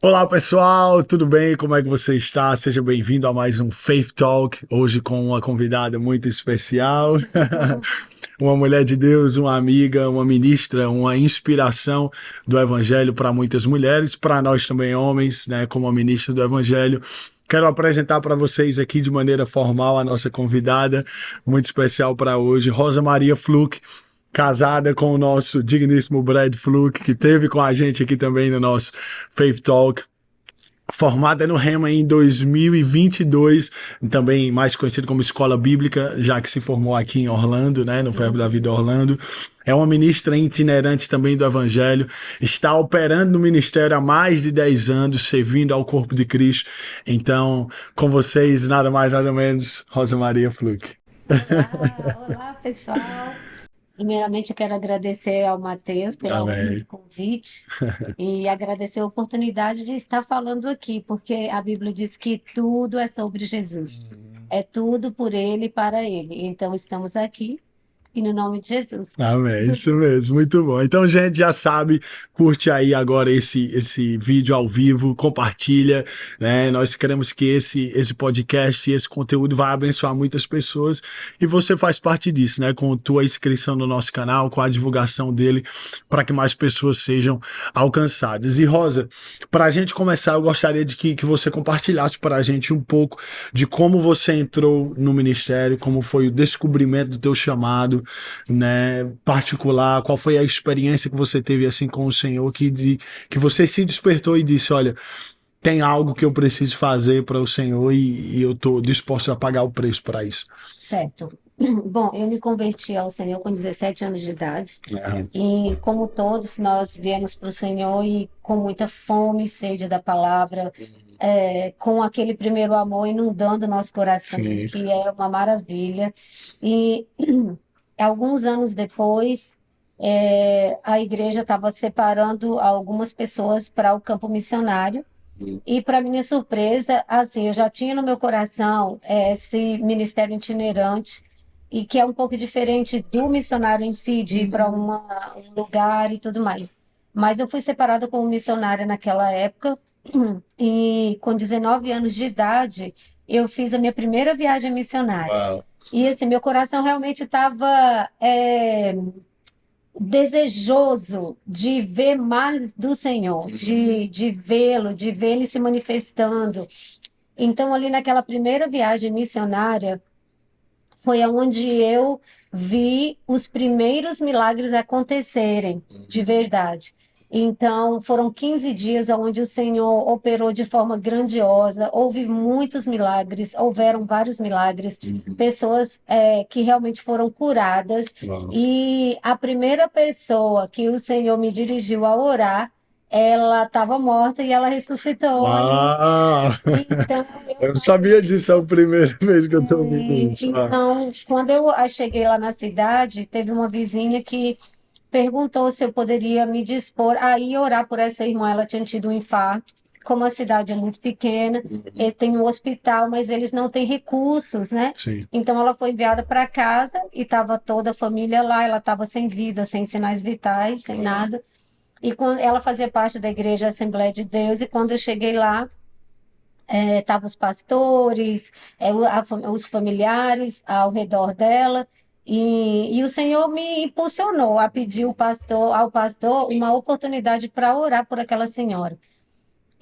Olá pessoal, tudo bem? Como é que você está? Seja bem-vindo a mais um Faith Talk, hoje com uma convidada muito especial, uma mulher de Deus, uma amiga, uma ministra, uma inspiração do Evangelho para muitas mulheres, para nós também homens, né, como a ministra do Evangelho. Quero apresentar para vocês aqui de maneira formal a nossa convidada, muito especial para hoje, Rosa Maria Fluke, casada com o nosso digníssimo Brad Fluke, que teve com a gente aqui também no nosso Faith Talk, formada no Rema em 2022, também mais conhecido como Escola Bíblica, já que se formou aqui em Orlando, né, no Verbo da Vida Orlando. É uma ministra itinerante também do Evangelho, está operando no ministério há mais de 10 anos, servindo ao corpo de Cristo. Então, com vocês, nada mais, nada menos, Rosa Maria Fluke. Olá, pessoal. Primeiramente, eu quero agradecer ao Matheus pela honra do Amém. convite e agradecer a oportunidade de estar falando aqui, porque a Bíblia diz que tudo é sobre Jesus. É tudo por ele e para ele. Então, estamos aqui e no nome de Jesus. Amém, isso mesmo, muito bom. Então, gente, já sabe, curte aí agora esse vídeo ao vivo, compartilha, né? Nós queremos que esse podcast e esse conteúdo vai abençoar muitas pessoas e você faz parte disso, né? Com tua inscrição no nosso canal, com a divulgação dele, para que mais pessoas sejam alcançadas. E Rosa, para a gente começar, eu gostaria de que você compartilhasse para a gente um pouco de como você entrou no ministério, como foi o descobrimento do teu chamado, né, particular, qual foi a experiência que você teve assim com o Senhor que você se despertou e disse, olha, tem algo que eu preciso fazer para o Senhor e eu estou disposto a pagar o preço para isso. Certo. Bom, eu me converti ao Senhor com 17 anos de idade. É, E como todos, nós viemos para o Senhor e com muita fome e sede da palavra, com aquele primeiro amor inundando nosso coração, sim. que é uma maravilha. E alguns anos depois, a igreja estava separando algumas pessoas para o campo missionário. E para minha surpresa, assim, eu já tinha no meu coração esse ministério itinerante e que é um pouco diferente do missionário em si, de ir para um lugar e tudo mais. Mas eu fui separada como missionária naquela época e com 19 anos de idade eu fiz a minha primeira viagem missionária. Uau. E assim, meu coração realmente estava desejoso de ver mais do Senhor, de vê-lo, de ver ele se manifestando. Então, ali naquela primeira viagem missionária, foi onde eu vi os primeiros milagres acontecerem, de verdade. Então, foram 15 dias onde o Senhor operou de forma grandiosa, houve muitos milagres, houveram vários milagres, pessoas que realmente foram curadas. Uau. E a primeira pessoa que o Senhor me dirigiu a orar, ela estava morta e ela ressuscitou ali. Uau. Então, eu Eu não sabia disso, é a primeira vez que eu estou ouvindo isso. Uau. então, quando eu cheguei lá na cidade, teve uma vizinha que perguntou se eu poderia me dispor a ir orar por essa irmã. Ela tinha tido um infarto. Como a cidade é muito pequena, tem um hospital, mas eles não têm recursos, né? Sim. Então ela foi enviada para casa e estava toda a família lá. Ela estava sem vida, sem sinais vitais, sem nada. E quando ela fazia parte da igreja Assembleia de Deus, e quando eu cheguei lá, estavam os pastores, os familiares ao redor dela, e o Senhor me impulsionou a pedir ao pastor uma oportunidade para orar por aquela senhora.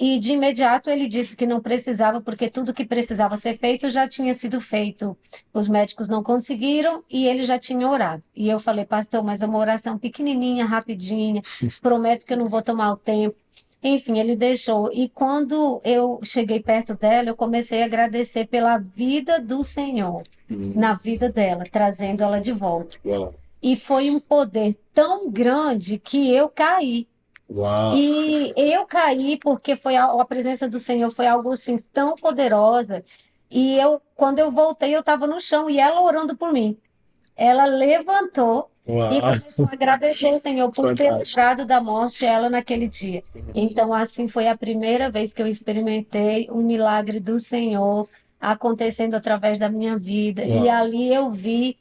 E de imediato ele disse que não precisava, porque tudo que precisava ser feito já tinha sido feito. Os médicos não conseguiram e ele já tinha orado. E eu falei, pastor, mas é uma oração pequenininha, rapidinha, prometo que eu não vou tomar o tempo. Enfim, ele deixou. E quando eu cheguei perto dela, eu comecei a agradecer pela vida do Senhor na vida dela, trazendo ela de volta. Uau. E foi um poder tão grande que eu caí. Uau. E eu caí porque foi a presença do Senhor foi algo assim tão poderosa. E quando eu voltei, eu estava no chão e ela orando por mim. Ela levantou e Uau. começou a agradecer o Senhor por ter Fantástico. livrado da morte ela naquele dia. Então, assim, foi a primeira vez que eu experimentei um milagre do Senhor acontecendo através da minha vida. E Uau. ali eu vi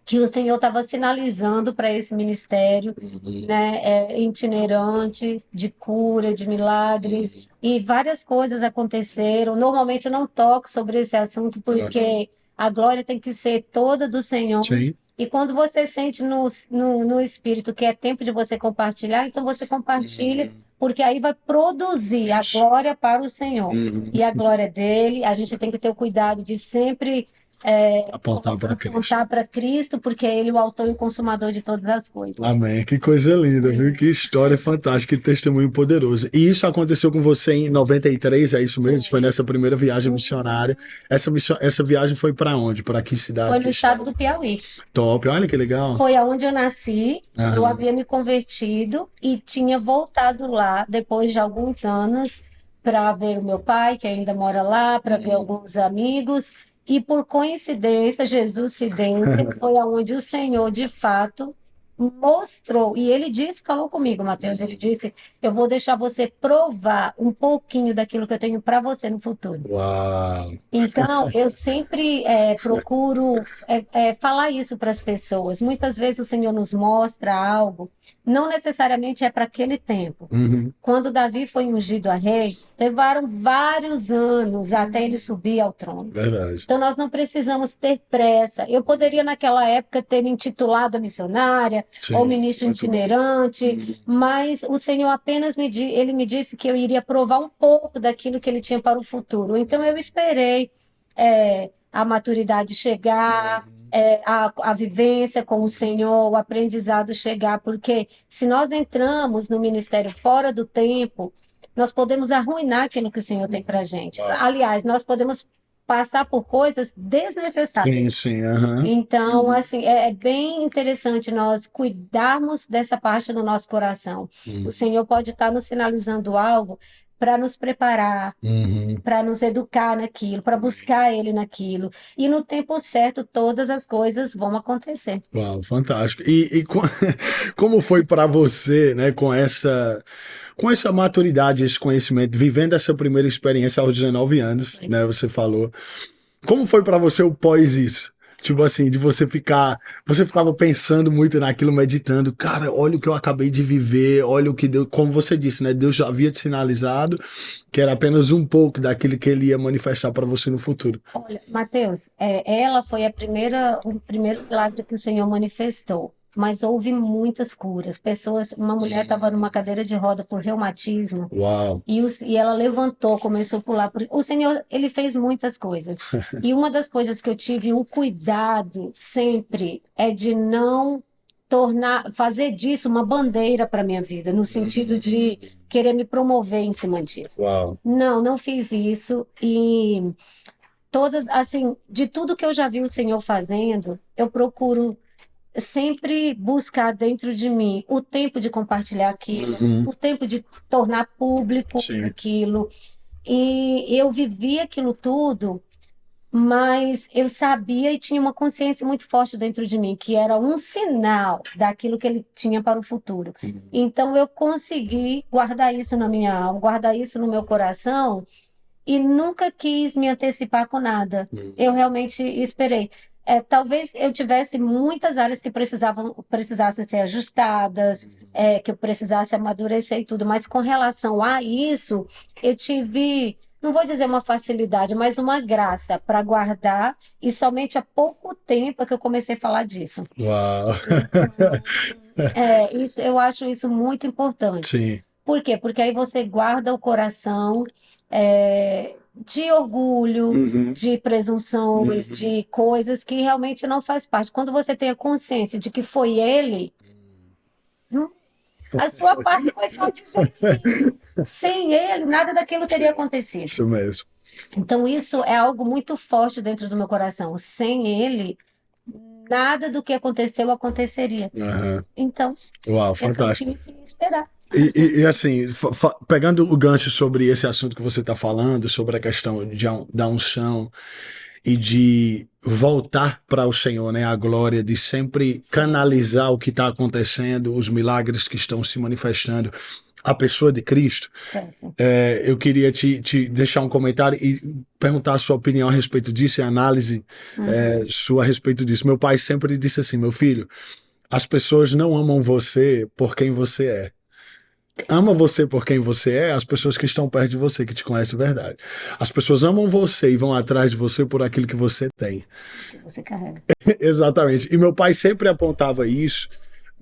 que o Senhor estava sinalizando para esse ministério, né, itinerante, de cura, de milagres, e várias coisas aconteceram. Normalmente eu não toco sobre esse assunto porque a glória tem que ser toda do Senhor. Sim. E quando você sente no espírito que é tempo de você compartilhar, então você compartilha, porque aí vai produzir a glória para o Senhor. E a glória dele, a gente tem que ter o cuidado de sempre Apontar para Cristo. apontar para Cristo, porque ele é o autor e o consumador de todas as coisas. Amém. Que coisa linda, viu? Que história fantástica, que testemunho poderoso. E isso aconteceu com você em 93, é isso mesmo? Foi nessa primeira viagem missionária. Essa viagem foi para onde? Para que cidade? Foi no estado do Piauí. Top, olha que legal. Foi aonde eu nasci, eu Aham. havia me convertido e tinha voltado lá depois de alguns anos para ver o meu pai, que ainda mora lá, para ver alguns amigos. E por coincidência, Jesus Cidência, foi aonde o Senhor, de fato, mostrou. E ele disse, falou comigo, Mateus, ele disse: eu vou deixar você provar um pouquinho daquilo que eu tenho para você no futuro. Uau. Então, eu sempre procuro falar isso para as pessoas. Muitas vezes o Senhor nos mostra algo, não necessariamente é para aquele tempo. Uhum. Quando Davi foi ungido a rei, levaram vários anos até ele subir ao trono. Verdade. Então, nós não precisamos ter pressa. Eu poderia, naquela época, ter me intitulado missionária Sim, ou ministro muito bom. itinerante, mas o Senhor apenas ele me disse que eu iria provar um pouco daquilo que ele tinha para o futuro. Então, eu esperei a maturidade chegar, a vivência com o Senhor, o aprendizado chegar, porque se nós entramos no ministério fora do tempo, nós podemos arruinar aquilo que o Senhor tem para a gente. Aliás, nós podemos passar por coisas desnecessárias. Sim, sim, aham. Então, assim, é bem interessante nós cuidarmos dessa parte no nosso coração. O Senhor pode estar nos sinalizando algo para nos preparar, Uhum. para nos educar naquilo, para buscar Ele naquilo. E no tempo certo, todas as coisas vão acontecer. Uau, fantástico. Como foi para você, né, com essa maturidade, esse conhecimento, vivendo essa primeira experiência aos 19 anos, né, você falou. Como foi para você o pós isso? Tipo assim, de você ficava pensando muito naquilo, meditando, cara, olha o que eu acabei de viver, olha o que Deus, como você disse, né, Deus já havia te sinalizado que era apenas um pouco daquilo que ele ia manifestar para você no futuro. Olha, Mateus, ela foi o primeiro milagre que o Senhor manifestou, mas houve muitas curas. Uma mulher estava numa cadeira de roda por reumatismo Uau. e ela levantou, começou a pular. O Senhor, ele fez muitas coisas. E uma das coisas que eu tive um cuidado sempre é de não fazer disso uma bandeira para minha vida, no sentido de querer me promover em cima disso. Uau. Não fiz isso e todas, assim, de tudo que eu já vi o Senhor fazendo, eu procuro sempre buscar dentro de mim o tempo de compartilhar aquilo, o tempo de tornar público Sim. aquilo. E eu vivi aquilo tudo, mas eu sabia e tinha uma consciência muito forte dentro de mim, que era um sinal daquilo que ele tinha para o futuro. Então eu consegui guardar isso na minha alma, guardar isso no meu coração e nunca quis me antecipar com nada. Eu realmente esperei. Talvez eu tivesse muitas áreas que precisassem ser ajustadas, que eu precisasse amadurecer e tudo, mas com relação a isso, eu tive, não vou dizer uma facilidade, mas uma graça para guardar, e somente há pouco tempo é que eu comecei a falar disso. Uau. Eu acho isso muito importante. Sim. Por quê? Porque aí você guarda o coração de orgulho, de presunções, de coisas que realmente não faz parte. Quando você tem a consciência de que foi ele, a sua parte foi só dizer sim. Sem ele, nada daquilo teria acontecido. Isso mesmo. Então, isso é algo muito forte dentro do meu coração. Sem ele, nada do que aconteceu aconteceria. Aham. Então, Uau, eu só fantástico. tinha que esperar. E assim, pegando o gancho sobre esse assunto que você está falando, sobre a questão da unção e de voltar para o Senhor, né? A glória, de sempre canalizar o que está acontecendo, os milagres que estão se manifestando. a pessoa de Cristo, Certo. eu queria te deixar um comentário e perguntar a sua opinião a respeito disso e análise sua a respeito disso. Meu pai sempre disse assim, meu filho, as pessoas não amam você por quem você é. Ama você por quem você é as pessoas que estão perto de você, que te conhecem a verdade. As pessoas amam você e vão atrás de você por aquilo que você tem. Que você carrega. Exatamente. E meu pai sempre apontava isso,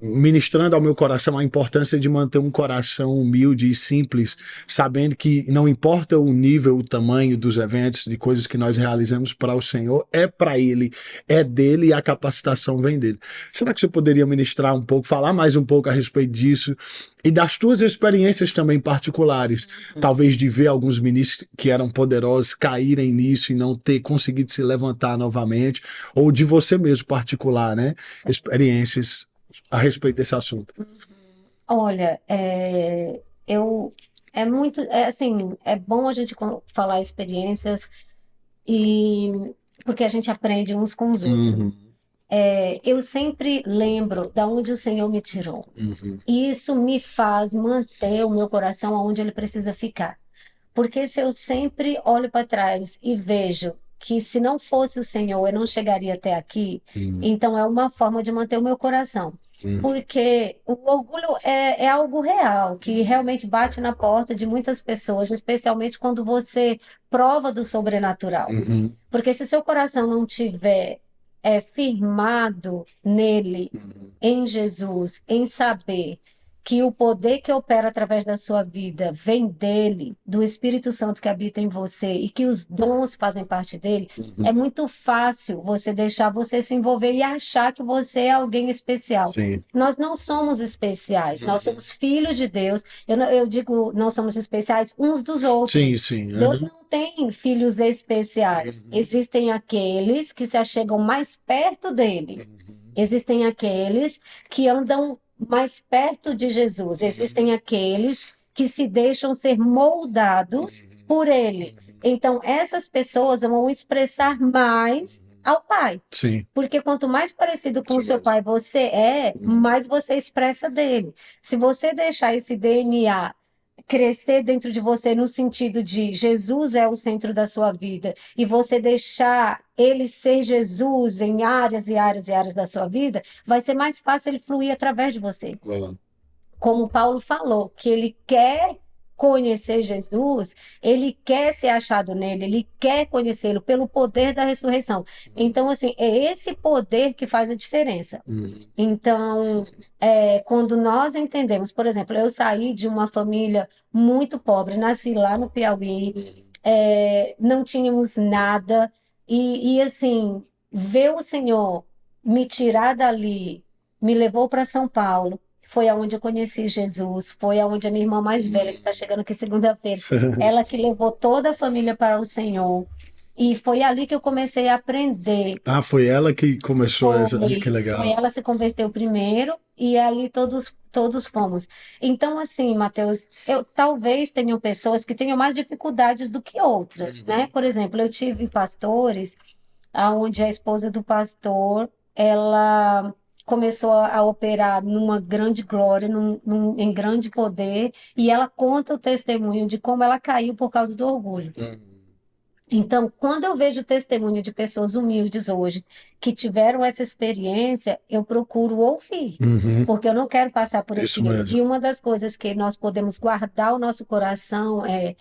ministrando ao meu coração a importância de manter um coração humilde e simples, sabendo que não importa o nível, o tamanho dos eventos, de coisas que nós realizamos para o Senhor, é para Ele, é dele e a capacitação vem dele. Será que você poderia ministrar um pouco, falar mais um pouco a respeito disso e das tuas experiências também particulares, talvez de ver alguns ministros que eram poderosos caírem nisso e não ter conseguido se levantar novamente, ou de você mesmo particular, né? Experiências a respeito desse assunto. Olha, eu é muito, assim, é bom a gente falar experiências e porque a gente aprende uns com os outros. Uhum, Eu sempre lembro da onde o Senhor me tirou. uhum, E isso me faz manter o meu coração onde ele precisa ficar. Porque se eu sempre olho para trás e vejo que se não fosse o Senhor eu não chegaria até aqui, uhum, então é uma forma de manter o meu coração. uhum, Porque o orgulho é algo real, que realmente bate na porta de muitas pessoas, especialmente quando você prova do sobrenatural. uhum, Porque se seu coração não tiver firmado nele, uhum, em Jesus, em saber que o poder que opera através da sua vida vem dele, do Espírito Santo que habita em você e que os dons fazem parte dele, é uhum. muito fácil você deixar você se envolver e achar que você é alguém especial. Sim. Nós não somos especiais, nós Uhum. somos filhos de Deus. Eu digo, não somos especiais uns dos Sim, outros. sim. Deus Uhum. não tem filhos especiais. Uhum. Existem aqueles que se achegam mais perto dele. Existem aqueles que andam mais perto de Jesus. Existem aqueles que se deixam ser moldados por ele. Então, essas pessoas vão expressar mais ao Pai. Sim, Porque quanto mais parecido com o isso seu mesmo. pai você é, Uhum. mais você expressa dele. Se você deixar esse DNA crescer dentro de você no sentido de Jesus é o centro da sua vida e você deixar ele ser Jesus em áreas e áreas e áreas da sua vida, vai ser mais fácil ele fluir através de você. Uhum. Como Paulo falou, que ele quer conhecer Jesus, ele quer ser achado nele, ele quer conhecê-lo pelo poder da ressurreição. Então, assim, é esse poder que faz a diferença. Uhum. Então, quando nós entendemos, por exemplo, eu saí de uma família muito pobre, nasci lá no Piauí, não tínhamos nada, e assim, ver o Senhor me tirar dali, me levou para São Paulo, foi aonde eu conheci Jesus, foi aonde a minha irmã mais velha, que está chegando aqui segunda-feira, ela que levou toda a família para o Senhor, e foi ali que eu comecei a aprender. Ah, foi ela que começou essa. Olha que Foi legal. ela se converteu primeiro e ali todos fomos. Então, assim, Mateus, eu talvez tenham pessoas que tenham mais dificuldades do que outras, né? Por exemplo, eu tive pastores aonde a esposa do pastor, ela começou a operar numa grande glória, em grande poder, e ela conta o testemunho de como ela caiu por causa do orgulho. Uhum. Então, quando eu vejo o testemunho de pessoas humildes hoje que tiveram essa experiência, eu procuro ouvir, Uhum. porque eu não quero passar por Isso aquilo. mesmo. E uma das coisas que nós podemos guardar o nosso coração é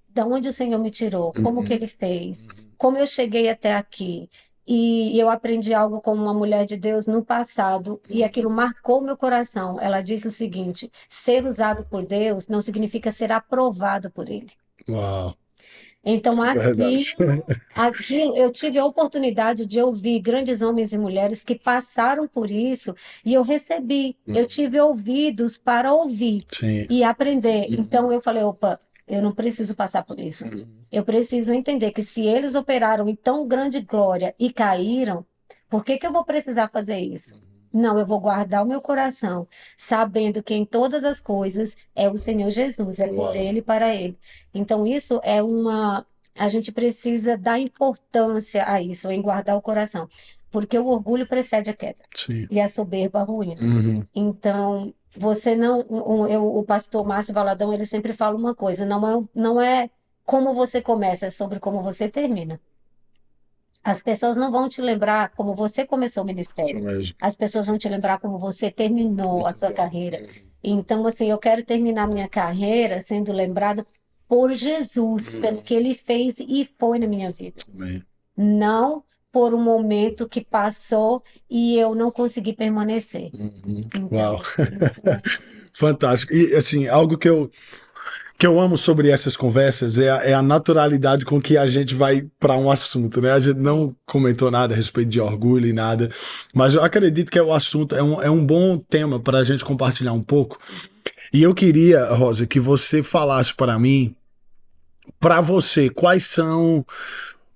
da onde o Senhor me tirou, como que Uhum. Ele fez, como eu cheguei até aqui. E eu aprendi algo com uma mulher de Deus no passado, e aquilo marcou meu coração. Ela disse o seguinte: ser usado por Deus não significa ser aprovado por Ele. Uau. Então, Verdade. aquilo, eu tive a oportunidade de ouvir grandes homens e mulheres que passaram por isso e eu recebi. Eu tive ouvidos para ouvir Sim. e aprender. Então, eu falei, opa, eu não preciso passar por isso. Eu preciso entender que se eles operaram em tão grande glória e caíram, por que que eu vou precisar fazer isso? Não, eu vou guardar o meu coração, sabendo que em todas as coisas é o Senhor Jesus, é por Uau. Ele e para Ele. Então, isso é uma. A gente precisa dar importância a isso, em guardar o coração, porque o orgulho precede a queda Sim. e a soberba a ruína. Uhum. Então, você não, o pastor Márcio Valadão, ele sempre fala uma coisa, não é como você começa, é sobre como você termina. As pessoas não vão te lembrar como você começou o Isso ministério. mesmo. As pessoas vão te lembrar como você terminou a sua carreira. Então, assim, eu quero terminar minha carreira sendo lembrado por Jesus, pelo que ele fez e foi na minha vida. Amém. Não por um momento que passou e eu não consegui permanecer. Então, Uau. isso é. Fantástico. E, assim, algo que eu amo sobre essas conversas é a naturalidade com que a gente vai para um assunto, né? A gente não comentou nada a respeito de orgulho e nada, mas eu acredito que o assunto é um bom tema para a gente compartilhar um pouco. E eu queria, Rosa, que você falasse para mim, para você, quais são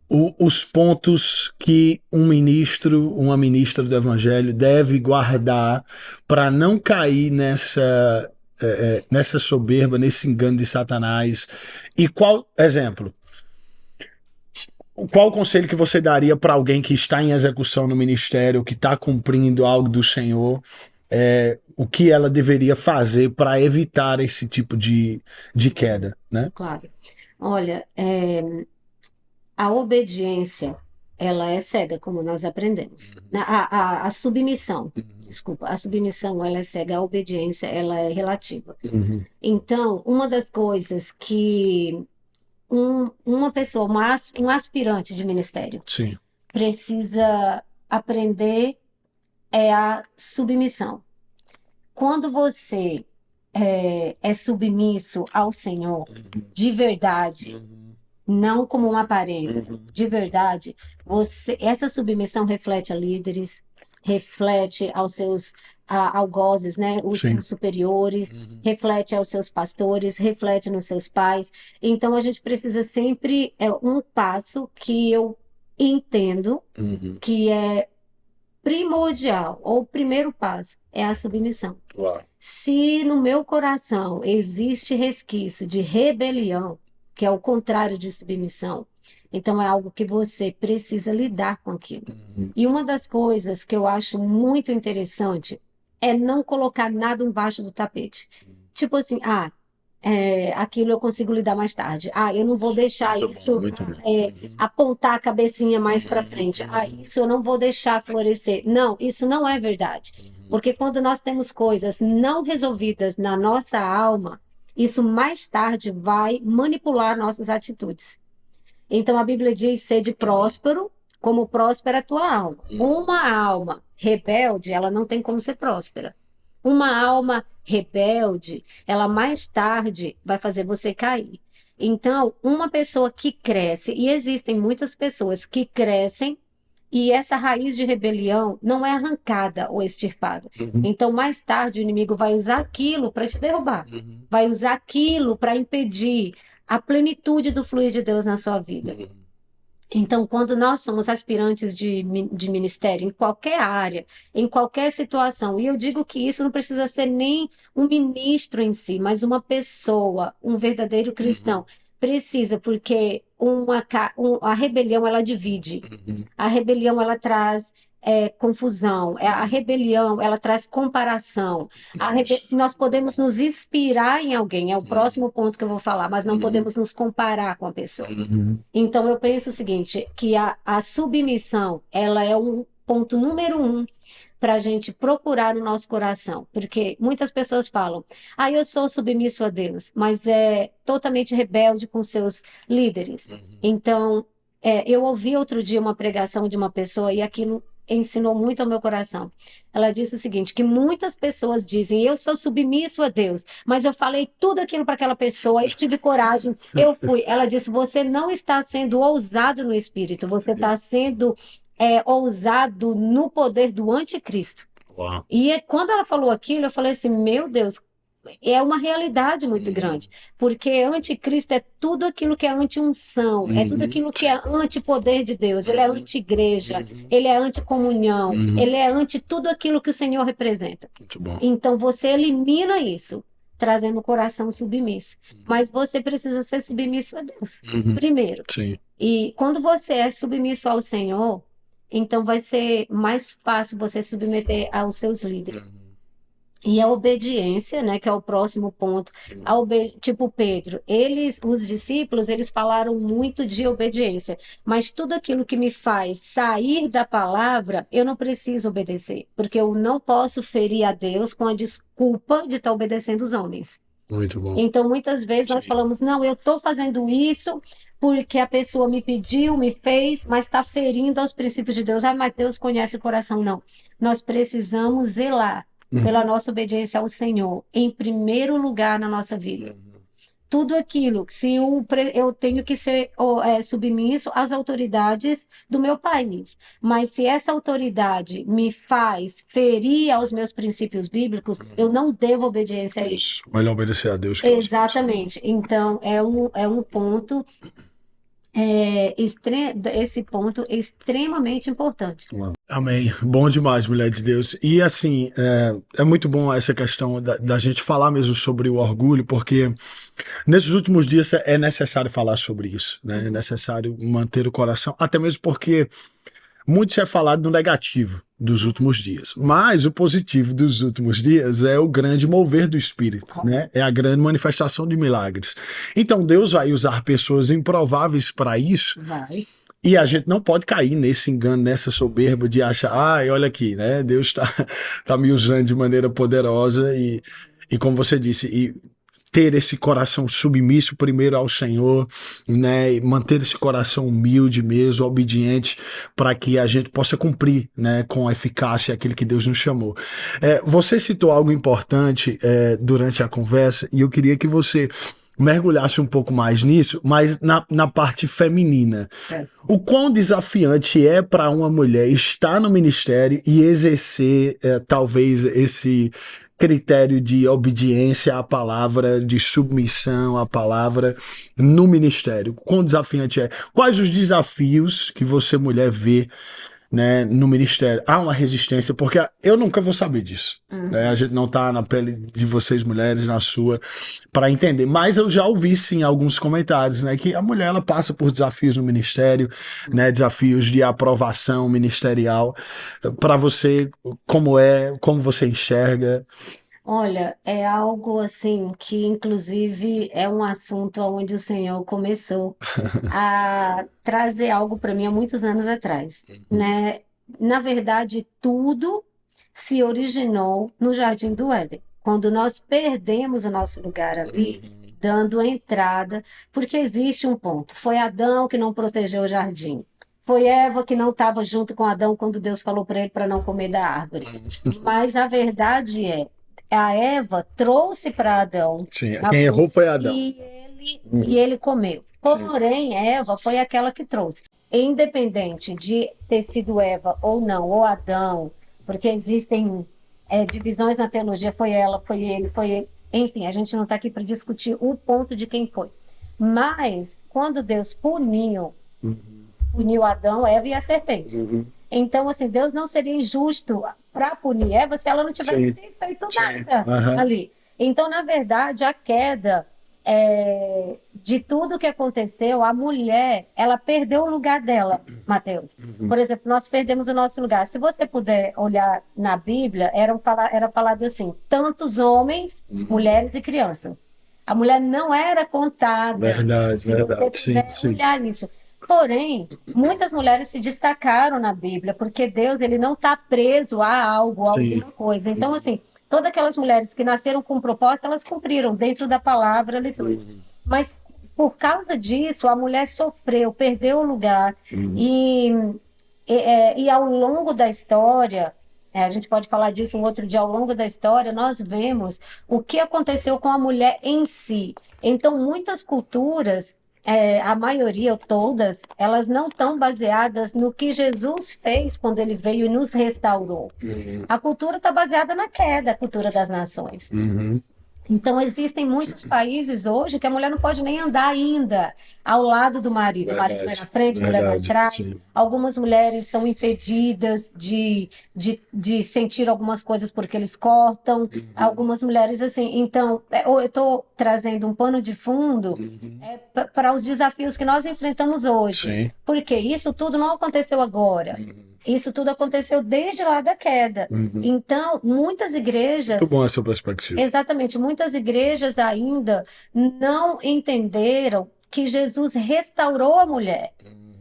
os pontos que um ministro, uma ministra do Evangelho deve guardar para não cair nessa soberba, nesse engano de Satanás. E qual o conselho que você daria para alguém que está em execução no ministério, que está cumprindo algo do Senhor, o que ela deveria fazer para evitar esse tipo de queda, né? Claro. Olha, a obediência, ela é cega, como nós aprendemos. A submissão, desculpa, a submissão, ela é cega, a obediência, ela é relativa. Então, uma das coisas que uma pessoa, um aspirante de ministério, Sim. precisa aprender é a submissão. Quando você é submisso ao Senhor de verdade, não como uma aparência, de verdade, essa submissão reflete a líderes, reflete aos seus algozes, né, os Sim. seus superiores, reflete aos seus pastores, reflete nos seus pais. Então a gente precisa sempre um passo que eu entendo que é primordial, ou o primeiro passo é a submissão. Uau. Se no meu coração existe resquício de rebelião, que é o contrário de submissão, então é algo que você precisa lidar com aquilo. E uma das coisas que eu acho muito interessante é não colocar nada embaixo do tapete. Tipo assim, aquilo eu consigo lidar mais tarde. Eu não vou deixar isso apontar a cabecinha mais para frente. Isso eu não vou deixar florescer. Não, isso não é verdade. Porque quando nós temos coisas não resolvidas na nossa alma, isso mais tarde vai manipular nossas atitudes. Então a Bíblia diz: sede próspero, como próspera a tua alma. Uma alma rebelde, ela não tem como ser próspera. Uma alma rebelde, ela mais tarde vai fazer você cair. Então, uma pessoa que cresce, e existem muitas pessoas que crescem, e essa raiz de rebelião não é arrancada ou extirpada. Então, mais tarde, o inimigo vai usar aquilo para te derrubar, vai usar aquilo para impedir a plenitude do fluir de Deus na sua vida. Então, quando nós somos aspirantes de ministério, em qualquer área, em qualquer situação, e eu digo que isso não precisa ser nem um ministro em si, mas uma pessoa, um verdadeiro cristão, precisa, porque a rebelião, ela divide. A rebelião, ela traz confusão. A rebelião, ela traz comparação. Nós podemos nos inspirar em alguém, é o próximo ponto que eu vou falar, mas não podemos nos comparar com a pessoa. Então, eu penso o seguinte, que a submissão, ela é um ponto número 1 para a gente procurar no nosso coração. Porque muitas pessoas falam, eu sou submisso a Deus, mas é totalmente rebelde com seus líderes. Então, eu ouvi outro dia uma pregação de uma pessoa e aquilo ensinou muito ao meu coração. Ela disse o seguinte, que muitas pessoas dizem, eu sou submisso a Deus, mas eu falei tudo aquilo para aquela pessoa, eu tive coragem, eu fui. Ela disse, você não está sendo ousado no espírito, você está sendo ousado no poder do anticristo. Uau. E quando ela falou aquilo, eu falei assim, meu Deus, é uma realidade muito grande, porque anticristo é tudo aquilo que é anti-unção, é tudo aquilo que é anti-poder de Deus, ele é anti-igreja, ele é anti-comunhão, ele é anti tudo aquilo que o Senhor representa. Muito bom. Então você elimina isso, trazendo o coração submisso, mas você precisa ser submisso a Deus, primeiro. Sim. E quando você é submisso ao Senhor, então vai ser mais fácil você submeter aos seus líderes. E a obediência, né, que é o próximo ponto, tipo Pedro, os discípulos, eles falaram muito de obediência, mas tudo aquilo que me faz sair da palavra, eu não preciso obedecer, porque eu não posso ferir a Deus com a desculpa de estar obedecendo os homens. Muito bom. Então, muitas vezes nós falamos, não, eu estou fazendo isso porque a pessoa me pediu, me fez, mas está ferindo aos princípios de Deus. Ah, mas Deus conhece o coração. Não. Nós precisamos zelar pela nossa obediência ao Senhor, em primeiro lugar na nossa vida. Tudo aquilo, se eu tenho que ser submisso às autoridades do meu país, mas se essa autoridade me faz ferir aos meus princípios bíblicos, eu não devo obediência a isso. Melhor obedecer a Deus que aos homens. Exatamente. Então, é um ponto, esse ponto é extremamente importante. Amém. Bom demais, mulher de Deus. E assim, é muito bom essa questão da gente falar mesmo sobre o orgulho, porque nesses últimos dias é necessário falar sobre isso, né? É necessário manter o coração, até mesmo porque muito se é falado no negativo dos últimos dias, mas o positivo dos últimos dias é o grande mover do Espírito, né? É a grande manifestação de milagres. Então Deus vai usar pessoas improváveis para isso. Vai. E a gente não pode cair nesse engano, nessa soberba de achar, olha aqui, né? Deus tá me usando de maneira poderosa e como você disse, e ter esse coração submisso primeiro ao Senhor, né? E manter esse coração humilde mesmo, obediente, para que a gente possa cumprir, né? Com eficácia aquilo que Deus nos chamou. Você citou algo importante durante a conversa e eu queria que você mergulhasse um pouco mais nisso, mas na parte feminina. O quão desafiante é para uma mulher estar no ministério e exercer talvez esse critério de obediência à palavra, de submissão à palavra no ministério. Quão desafiante é? Quais os desafios que você, mulher, vê, né, no ministério? Há uma resistência, porque eu nunca vou saber disso. Né? A gente não tá na pele de vocês, mulheres, na sua, para entender. Mas eu já ouvi, sim, alguns comentários, né, que a mulher ela passa por desafios no ministério, né, desafios de aprovação ministerial. Para você, como você enxerga? Olha, é algo assim que, inclusive, é um assunto onde o Senhor começou a trazer algo para mim há muitos anos atrás, né? Na verdade, tudo se originou no Jardim do Éden, quando nós perdemos o nosso lugar ali, dando entrada, porque existe um ponto. Foi Adão que não protegeu o jardim. Foi Eva que não estava junto com Adão quando Deus falou para ele para não comer da árvore. Mas a verdade é, a Eva trouxe para Adão Sim, a quem errou fruta foi Adão. e ele comeu. Porém, Eva foi aquela que trouxe. Independente de ter sido Eva ou não, ou Adão, porque existem divisões na teologia, foi ela, foi ele, foi ele. Enfim, a gente não está aqui para discutir o ponto de quem foi. Mas, quando Deus puniu Adão, Eva e a serpente. Então, assim, Deus não seria injusto para punir Eva se ela não tivesse feito nada ali. Então, na verdade, a queda de tudo que aconteceu, a mulher, ela perdeu o lugar dela, Mateus. Por exemplo, nós perdemos o nosso lugar. Se você puder olhar na Bíblia, era falado assim, tantos homens, mulheres e crianças. A mulher não era contada. Verdade, se você puder olhar isso. Porém, muitas mulheres se destacaram na Bíblia, porque Deus ele não está preso a algo, a alguma coisa. Então, assim, todas aquelas mulheres que nasceram com propósito, elas cumpriram dentro da palavra litúrgica. Mas, por causa disso, a mulher sofreu, perdeu o lugar. E ao longo da história, a gente pode falar disso um outro dia, ao longo da história, nós vemos o que aconteceu com a mulher em si. Então, muitas culturas... a maioria, ou todas, elas não estão baseadas no que Jesus fez quando ele veio e nos restaurou. A cultura está baseada na queda, a cultura das nações. Então, existem muitos países hoje que a mulher não pode nem andar ainda ao lado do marido. O marido vai na frente, a mulher vai atrás. Sim. Algumas mulheres são impedidas de sentir algumas coisas porque eles cortam. Algumas mulheres, assim... Então, eu estou trazendo um pano de fundo para os desafios que nós enfrentamos hoje. Sim. Porque isso tudo não aconteceu agora. Isso tudo aconteceu desde lá da queda. Então, muitas igrejas, Muito bom essa perspectiva. exatamente, muitas igrejas ainda não entenderam que Jesus restaurou a mulher.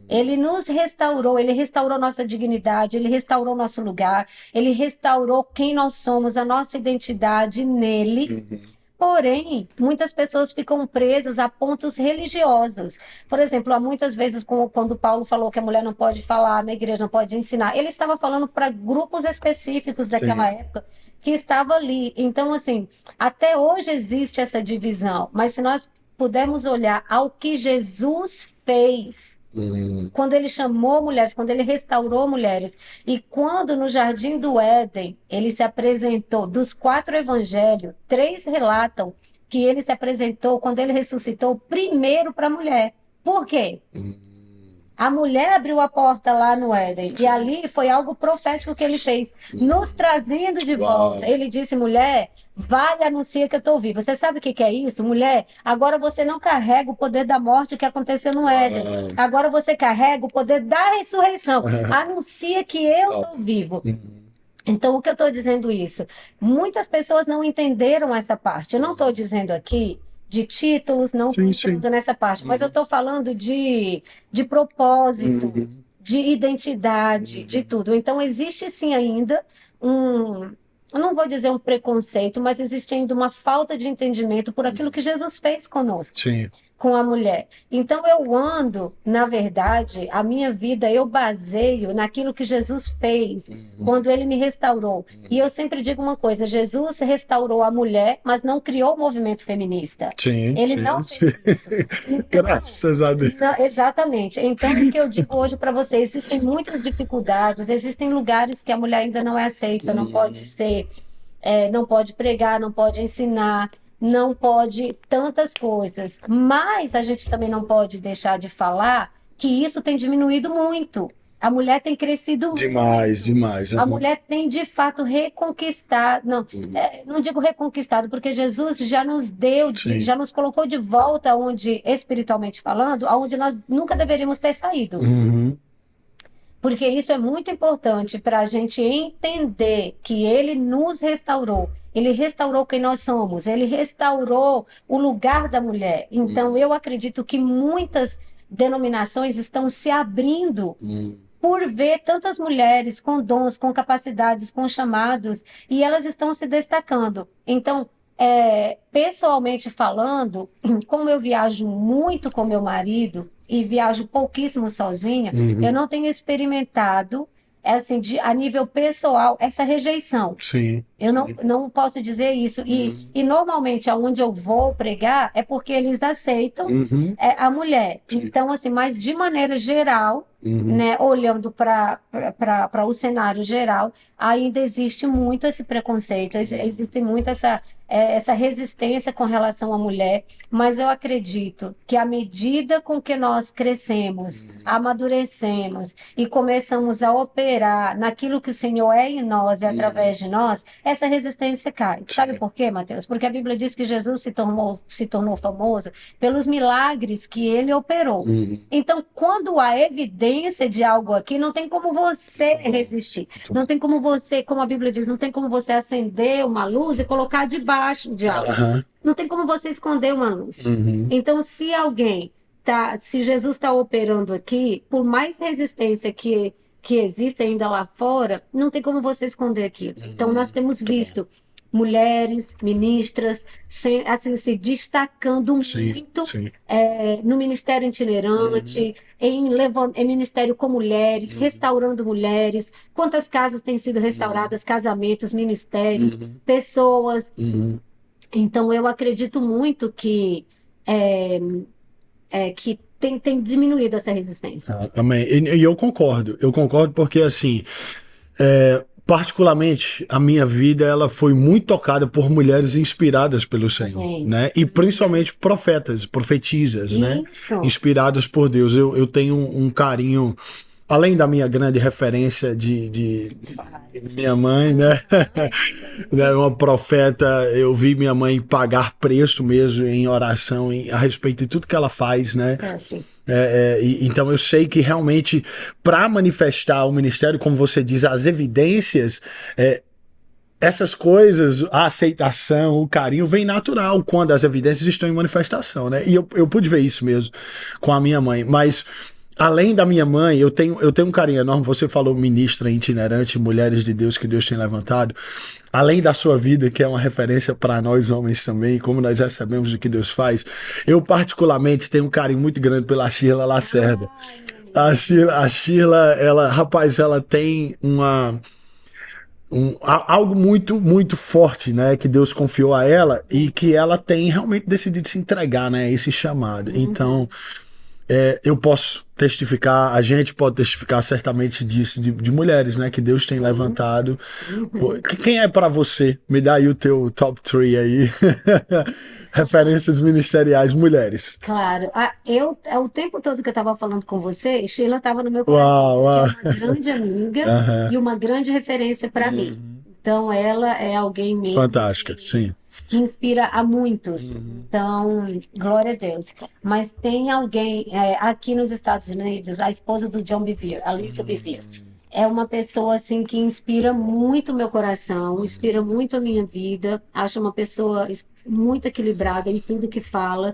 Ele nos restaurou, ele restaurou nossa dignidade, ele restaurou nosso lugar, ele restaurou quem nós somos, a nossa identidade nele. Porém, muitas pessoas ficam presas a pontos religiosos. Por exemplo, há muitas vezes, quando Paulo falou que a mulher não pode falar na igreja, não pode ensinar, ele estava falando para grupos específicos daquela época que estava ali. Então, assim, até hoje existe essa divisão, mas se nós pudermos olhar ao que Jesus fez, quando ele chamou mulheres, quando ele restaurou mulheres, e quando no Jardim do Éden ele se apresentou, dos 4 evangelhos, 3 relatam que ele se apresentou quando ele ressuscitou primeiro para a mulher. Por quê? A mulher abriu a porta lá no Éden, e ali foi algo profético que ele fez, nos trazendo de volta. Ele disse, mulher, vai e anuncia que eu estou viva. Você sabe o que é isso? Mulher, agora você não carrega o poder da morte que aconteceu no Éden. Agora você carrega o poder da ressurreição. Anuncia que eu estou vivo. Então, o que eu estou dizendo isso? Muitas pessoas não entenderam essa parte. Eu não estou dizendo aqui de títulos, não estou entrando nessa parte, mas eu estou falando de propósito, de identidade, de tudo. Então, existe sim ainda eu não vou dizer um preconceito, mas existe ainda uma falta de entendimento por aquilo que Jesus fez conosco. Sim. Com a mulher. Então eu ando, na verdade, a minha vida eu baseio naquilo que Jesus fez quando ele me restaurou. E eu sempre digo uma coisa, Jesus restaurou a mulher, mas não criou o movimento feminista. Sim, Ele não fez isso. Então, graças a Deus. Exatamente. Então o que eu digo hoje para você, existem muitas dificuldades, existem lugares que a mulher ainda não é aceita, não pode ser, não pode pregar, não pode ensinar, não pode tantas coisas, mas a gente também não pode deixar de falar que isso tem diminuído muito. A mulher tem crescido demais, muito. Demais. A mulher tem de fato reconquistado, não digo reconquistado, porque Jesus já nos deu, já nos colocou de volta onde, espiritualmente falando, aonde nós nunca deveríamos ter saído. Porque isso é muito importante para a gente entender que ele nos restaurou. Ele restaurou quem nós somos. Ele restaurou o lugar da mulher. Então, eu acredito que muitas denominações estão se abrindo por ver tantas mulheres com dons, com capacidades, com chamados, e elas estão se destacando. Então, pessoalmente falando, como eu viajo muito com meu marido, e viajo pouquíssimo sozinha, eu não tenho experimentado, assim, a nível pessoal, essa rejeição. Sim. Eu não posso dizer isso. E normalmente, aonde eu vou pregar, é porque eles aceitam a mulher. Então, assim, mas de maneira geral, né, olhando para o cenário geral, ainda existe muito esse preconceito, existe muito essa resistência com relação à mulher, mas eu acredito que à medida com que nós crescemos, amadurecemos e começamos a operar naquilo que o Senhor é em nós e através de nós, essa resistência cai. Sabe por quê, Mateus? Porque a Bíblia diz que Jesus se tornou famoso pelos milagres que ele operou. Então, quando há evidência de algo aqui, não tem como você resistir. Não tem como você, como a Bíblia diz, não tem como você acender uma luz e colocar debaixo de algo. Não tem como você esconder uma luz. Então, se se Jesus está operando aqui, por mais resistência que existe ainda lá fora, não tem como você esconder aquilo. Então, nós temos visto mulheres, ministras, se destacando muito no ministério itinerante, em ministério com mulheres, restaurando mulheres. Quantas casas têm sido restauradas, casamentos, ministérios, pessoas. Então, eu acredito muito que tem diminuído essa resistência. Amém. E eu concordo porque, assim, particularmente, a minha vida ela foi muito tocada por mulheres inspiradas pelo Senhor, né? E principalmente profetisas, né? Inspiradas por Deus. Eu tenho um carinho, além da minha grande referência de minha mãe, né? Uma profeta, eu vi minha mãe pagar preço mesmo em oração a respeito de tudo que ela faz, né? Então eu sei que realmente para manifestar o ministério, como você diz, as evidências, essas coisas, a aceitação, o carinho, vem natural quando as evidências estão em manifestação, né? E eu pude ver isso mesmo com a minha mãe. Mas, além da minha mãe, eu tenho um carinho enorme. Você falou ministra itinerante, mulheres de Deus que Deus tem levantado. Além da sua vida, que é uma referência para nós homens também, como nós recebemos o que Deus faz, eu particularmente tenho um carinho muito grande pela Sheila Lacerda. Ai, minha amiga. A Sheila, ela, rapaz, ela tem algo muito, muito forte, né, que Deus confiou a ela e que ela tem realmente decidido se entregar, né, a esse chamado. Então, eu posso testificar, a gente pode testificar certamente disso, de mulheres, né, que Deus tem Sim. levantado. Pô, Uhum. quem é para você? Me dá aí o teu top 3 aí. Referências ministeriais, mulheres. Claro, o tempo todo que eu estava falando com você, Sheila estava no meu coração, Uau, porque é uau. uma grande amiga Aham. e uma grande referência para mim. Então, ela é alguém mesmo Fantástica, sim. que inspira a muitos. Então, glória a Deus. Mas tem alguém aqui nos Estados Unidos, a esposa do John Bevere, a Lisa Bevere. É uma pessoa assim que inspira muito o meu coração, inspira muito a minha vida. Acho uma pessoa muito equilibrada em tudo que fala.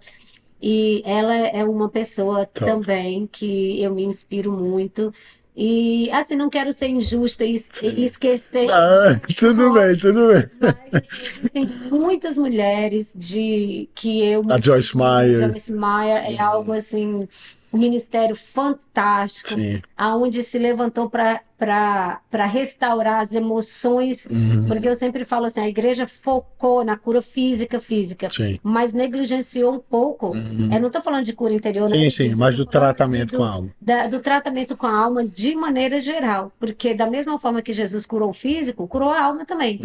E ela é uma pessoa Top. também que eu me inspiro muito. E assim, não quero ser injusta e Sim. esquecer Ah, tudo bem, tudo bem. mas assim, existem muitas mulheres que eu me A Joyce inspiro. Meyer. Joyce Meyer é algo assim, um ministério fantástico, Sim. aonde se levantou para restaurar as emoções, porque eu sempre falo assim, a igreja focou na cura física, Sim. mas negligenciou um pouco. Eu não estou falando de cura interior, Sim, nada sim, disso. Eu mas estou do falando ali tratamento com a alma. do tratamento com a alma de maneira geral, porque da mesma forma que Jesus curou o físico, curou a alma também.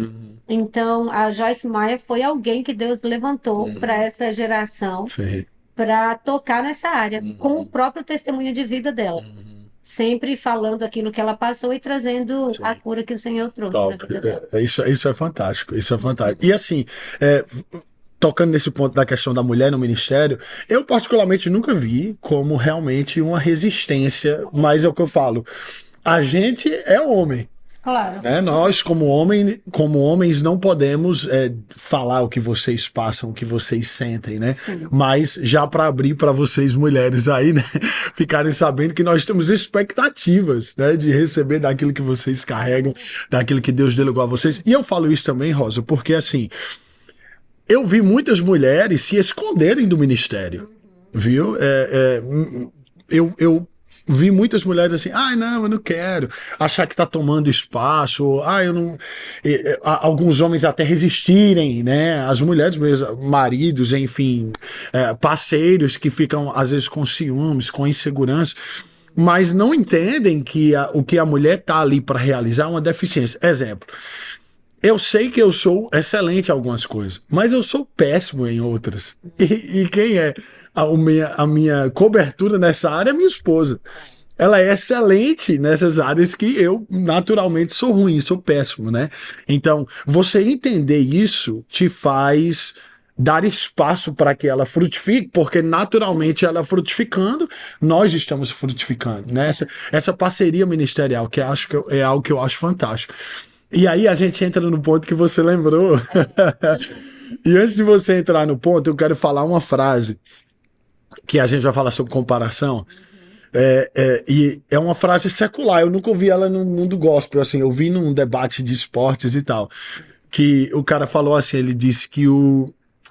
Então, a Joyce Meyer foi alguém que Deus levantou para essa geração Sim. para tocar nessa área, com o próprio testemunho de vida dela. Sempre falando aquilo que ela passou e trazendo a Sim. cura que o Senhor trouxe para a Top. vida dela. Isso é fantástico. Isso é fantástico. E assim, é, tocando nesse ponto da questão da mulher no ministério, eu particularmente nunca vi como realmente uma resistência, mas é o que eu falo. A gente é homem. Claro. Né? Nós, como homens, não podemos falar o que vocês passam, o que vocês sentem, né? Sim. Mas já para abrir para vocês, mulheres aí, né? Ficarem sabendo que nós temos expectativas, né? De receber daquilo que vocês carregam, daquilo que Deus delegou a vocês. E eu falo isso também, Rosa, porque assim, eu vi muitas mulheres se esconderem do ministério, viu? Eu vi muitas mulheres assim, ai, não, eu não quero, achar que tá tomando espaço, ou, eu não. Alguns homens até resistirem, né? As mulheres mesmo, maridos, enfim, parceiros que ficam às vezes com ciúmes, com insegurança. Mas não entendem que o que a mulher tá ali para realizar é uma deficiência. Exemplo, eu sei que eu sou excelente em algumas coisas, mas eu sou péssimo em outras. E quem é a minha cobertura nessa área é minha esposa. Ela é excelente nessas áreas que eu naturalmente sou ruim, sou péssimo, né? Então, você entender isso te faz dar espaço para que ela frutifique, porque naturalmente ela frutificando, nós estamos frutificando, né? Essa parceria ministerial, que acho que é algo que eu acho fantástico. E aí a gente entra no ponto que você lembrou. E antes de você entrar no ponto, eu quero falar uma frase que a gente vai falar sobre comparação. E é uma frase secular. Eu nunca ouvi ela no mundo gospel. Assim, eu vi num debate de esportes e tal. Que o cara falou assim: ele disse que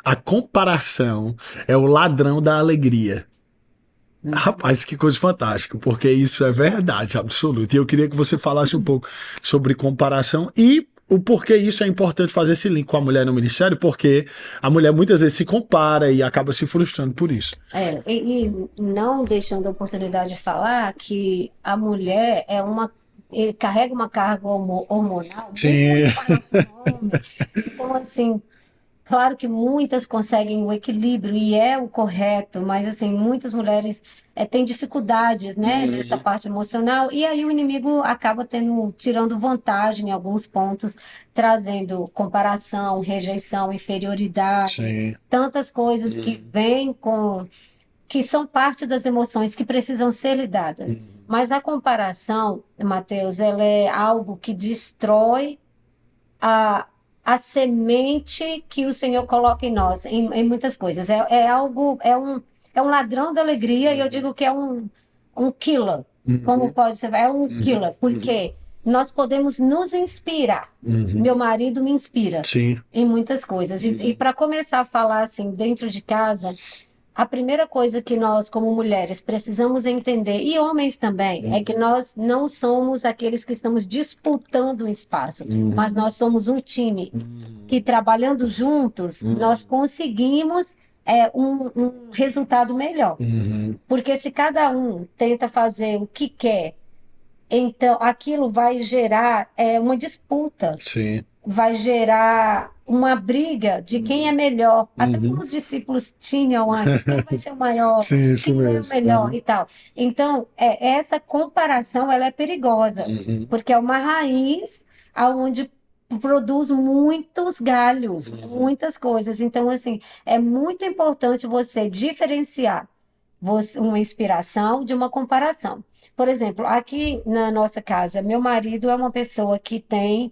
a comparação é o ladrão da alegria. Rapaz, que coisa fantástica, porque isso é verdade, absoluta. E eu queria que você falasse um pouco sobre comparação e o porquê isso é importante fazer esse link com a mulher no ministério, porque a mulher muitas vezes se compara e acaba se frustrando por isso. E não deixando a oportunidade de falar que a mulher carrega uma carga hormonal Sim. muito maior que o homem. Então, assim, claro que muitas conseguem o equilíbrio e é o correto, mas assim, muitas mulheres têm dificuldades, né, nessa parte emocional, e aí o inimigo acaba tirando vantagem em alguns pontos, trazendo comparação, rejeição, inferioridade, Sim. tantas coisas que vêm com que são parte das emoções que precisam ser lidadas. Mas a comparação, Mateus, ela é algo que destrói a, a semente que o Senhor coloca em nós, em muitas coisas. É algo, é um ladrão da alegria, e eu digo que é um killer. Como pode ser? É um killer, porque nós podemos nos inspirar. Meu marido me inspira Sim. em muitas coisas. E para começar a falar assim, dentro de casa, a primeira coisa que nós, como mulheres, precisamos entender, e homens também, é que nós não somos aqueles que estamos disputando um espaço, mas nós somos um time que, trabalhando juntos, nós conseguimos um resultado melhor. Porque se cada um tenta fazer o que quer, então aquilo vai gerar uma disputa, Sim. vai gerar uma briga de quem é melhor. Até como os discípulos tinham antes, quem vai ser o maior, Sim, isso quem é o mesmo. melhor e tal. Então, essa comparação ela é perigosa, porque é uma raiz aonde produz muitos galhos, muitas coisas. Então, assim, é muito importante você diferenciar uma inspiração de uma comparação. Por exemplo, aqui na nossa casa, meu marido é uma pessoa que tem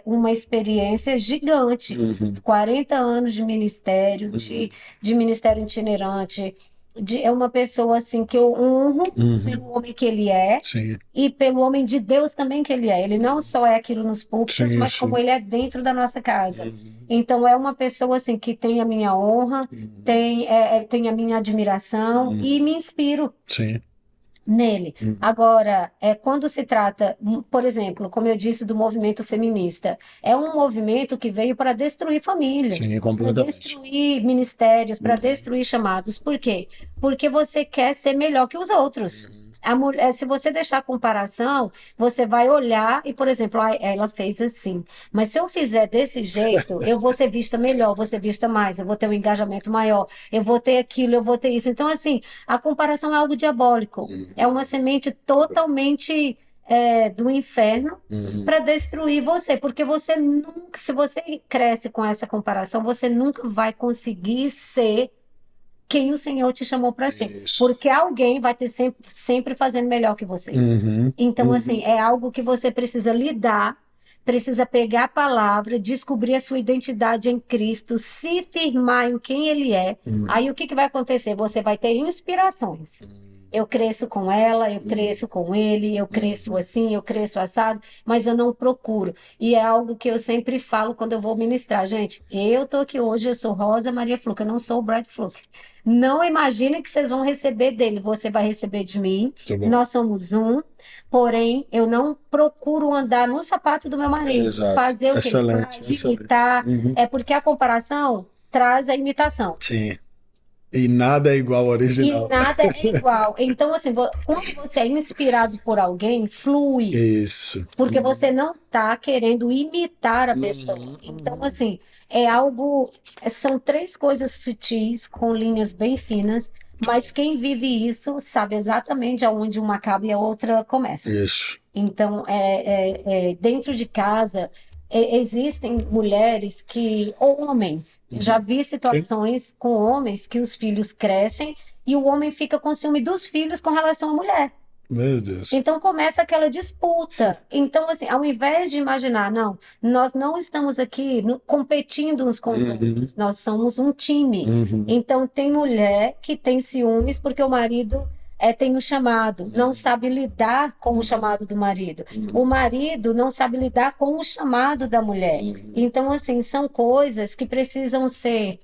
uma experiência gigante, 40 anos de ministério, de ministério itinerante, é uma pessoa assim que eu honro pelo homem que ele é Sim. e pelo homem de Deus também que ele é. Ele não só é aquilo nos púlpitos, Sim, mas sim. como ele é dentro da nossa casa. Então é uma pessoa assim que tem a minha honra, tem a minha admiração e me inspiro Sim. nele. Agora, quando se trata, por exemplo, como eu disse, do movimento feminista, é um movimento que veio para destruir famílias, Sim, para completamente. destruir ministérios, para destruir chamados. Por quê? Porque você quer ser melhor que os outros. A mulher, se você deixar comparação, você vai olhar e, por exemplo, ela fez assim. Mas se eu fizer desse jeito, eu vou ser vista melhor, vou ser vista mais, eu vou ter um engajamento maior, eu vou ter aquilo, eu vou ter isso. Então, assim, a comparação é algo diabólico. É uma semente totalmente do inferno para destruir você, porque você nunca, se você cresce com essa comparação, você nunca vai conseguir ser quem o Senhor te chamou para ser, Isso. porque alguém vai ter sempre fazendo melhor que você. Então, assim, é algo que você precisa lidar, precisa pegar a palavra, descobrir a sua identidade em Cristo, se firmar em quem Ele é. Aí o que vai acontecer? Você vai ter inspirações. Eu cresço com ela, eu cresço com ele, eu cresço assim, eu cresço assado, mas eu não procuro. E é algo que eu sempre falo quando eu vou ministrar. Gente, eu tô aqui hoje, eu sou Rosa Maria Fluke, eu não sou o Brad Fluke. Não imagine que vocês vão receber dele, você vai receber de mim. Tá bom. Nós somos um, porém, eu não procuro andar no sapato do meu marido, Exato. fazer o que ele Excelente, faz, excelente. imitar. É porque a comparação traz a imitação. Sim. E nada é igual ao E original. nada é igual. Então, assim, quando você é inspirado por alguém, flui. Isso. Porque você não está querendo imitar a pessoa. Então, assim, é algo. São três coisas sutis, com linhas bem finas, mas quem vive isso sabe exatamente aonde uma acaba e a outra começa. Isso. Então, dentro de casa, existem mulheres ou homens. Eu já vi situações com homens que os filhos crescem e o homem fica com ciúme dos filhos com relação à mulher. Meu Deus. Então começa aquela disputa. Então, assim, ao invés de imaginar, não, nós não estamos aqui competindo uns com os outros, nós somos um time. Então, tem mulher que tem ciúmes porque o marido tem um chamado, não sabe lidar com o chamado do marido. O marido não sabe lidar com o chamado da mulher. Então, assim, são coisas que precisam ser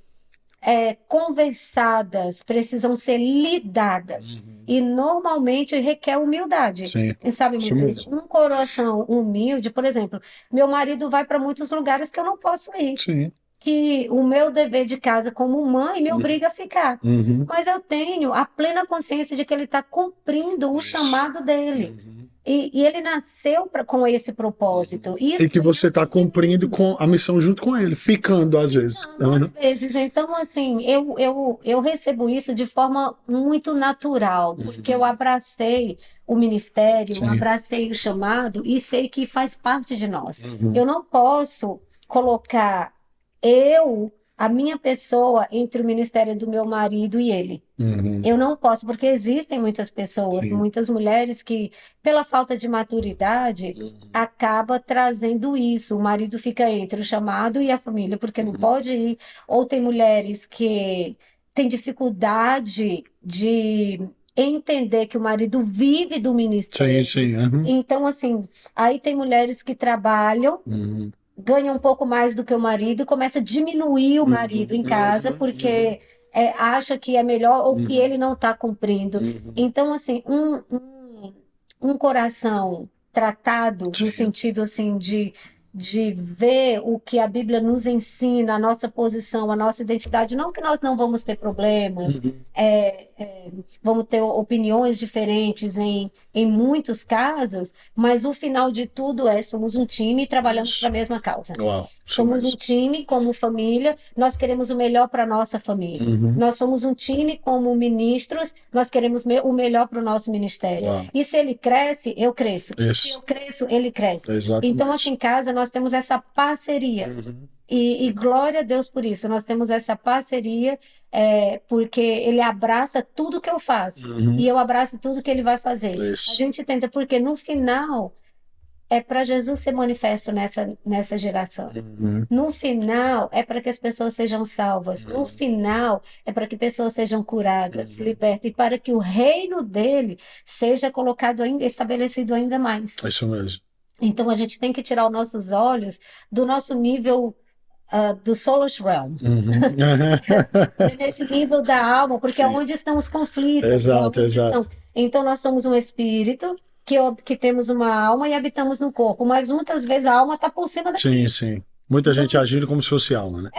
conversadas, precisam ser lidadas. E normalmente requer humildade. Sim. E sabe, Isso Matheus, mesmo. um coração humilde, por exemplo, meu marido vai para muitos lugares que eu não posso ir. Sim. Que o meu dever de casa como mãe me obriga a ficar. Mas eu tenho a plena consciência de que ele está cumprindo o chamado dele. E ele nasceu com esse propósito. E que você está cumprindo com a missão junto com ele, ficando às vezes. Às vezes. Então, assim, eu recebo isso de forma muito natural, porque eu abracei o ministério, eu abracei o chamado e sei que faz parte de nós. Eu não posso colocar eu a minha pessoa entre o ministério do meu marido e ele. Uhum. Eu não posso, porque existem muitas pessoas, Sim. muitas mulheres que, pela falta de maturidade, acaba trazendo isso. O marido fica entre o chamado e a família, porque não pode ir. Ou tem mulheres que têm dificuldade de entender que o marido vive do Sim, ministério. sim. Uhum. Então, assim, aí tem mulheres que trabalham, Uhum. ganha um pouco mais do que o marido e começa a diminuir o marido em casa porque acha que é melhor ou que ele não está cumprindo. Então, assim, um coração tratado no Sim. sentido assim de ver o que a Bíblia nos ensina, a nossa posição, a nossa identidade, não que nós não vamos ter problemas, vamos ter opiniões diferentes em muitos casos, mas o final de tudo somos um time e trabalhamos para a mesma causa. Uau, isso Somos um mesmo. time como família, nós queremos o melhor para a nossa família. Uhum. Nós somos um time como ministros, nós queremos o melhor para o nosso ministério. Uau. E se ele cresce, eu cresço. Se Isso. eu cresço, ele cresce. Exatamente. Então, aqui em casa, nós temos essa parceria. E glória a Deus por isso. Nós temos essa parceria, porque ele abraça tudo que eu faço. E eu abraço tudo que ele vai fazer. Isso. A gente tenta, porque no final é para Jesus ser manifesto nessa geração. No final é para que as pessoas sejam salvas. No final é para que pessoas sejam curadas, libertas, e para que o reino dele seja colocado ainda, estabelecido ainda mais. É isso mesmo. Então a gente tem que tirar os nossos olhos do nosso nível do soulish realm, nesse nível da alma, porque é Sim. onde estão os conflitos. Exato, onde exato. estão. Então nós somos um espírito que temos uma alma e habitamos no corpo, mas muitas vezes a alma está por cima da. Sim, sim. Muita gente agindo como se fosse alma, né?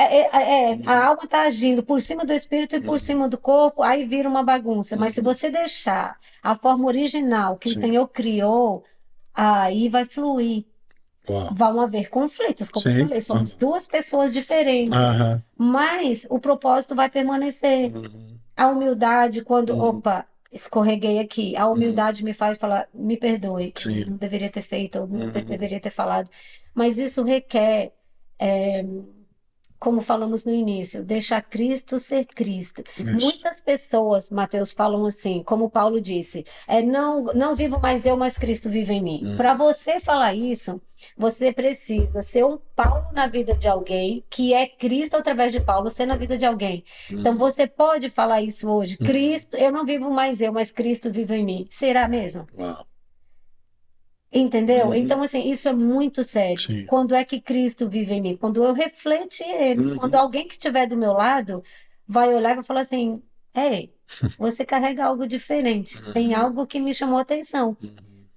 A alma está agindo por cima do espírito e por cima do corpo, aí vira uma bagunça. Mas se você deixar a forma original que o Sim. Senhor criou, aí vai fluir. Uau. Vão haver conflitos, como eu Sim. falei, somos duas pessoas diferentes, Aham. mas o propósito vai permanecer. A humildade, quando, opa, escorreguei aqui, a humildade me faz falar, me perdoe, Sim. não deveria ter feito, ou não deveria ter falado. Mas isso requer, como falamos no início, deixar Cristo ser Cristo. Isso. Muitas pessoas, Mateus, falam assim, como Paulo disse, não vivo mais eu, mas Cristo vive em mim. Para você falar isso, você precisa ser um Paulo na vida de alguém, que é Cristo através de Paulo ser na vida de alguém. Então você pode falar isso hoje, Cristo, eu não vivo mais eu, mas Cristo vive em mim. Será mesmo? Uau. Entendeu? Então, assim, isso é muito sério. Sim. Quando é que Cristo vive em mim? Quando eu refleti Ele. Quando alguém que estiver do meu lado vai olhar e vai falar assim, ei, você carrega algo diferente. Tem algo que me chamou a atenção.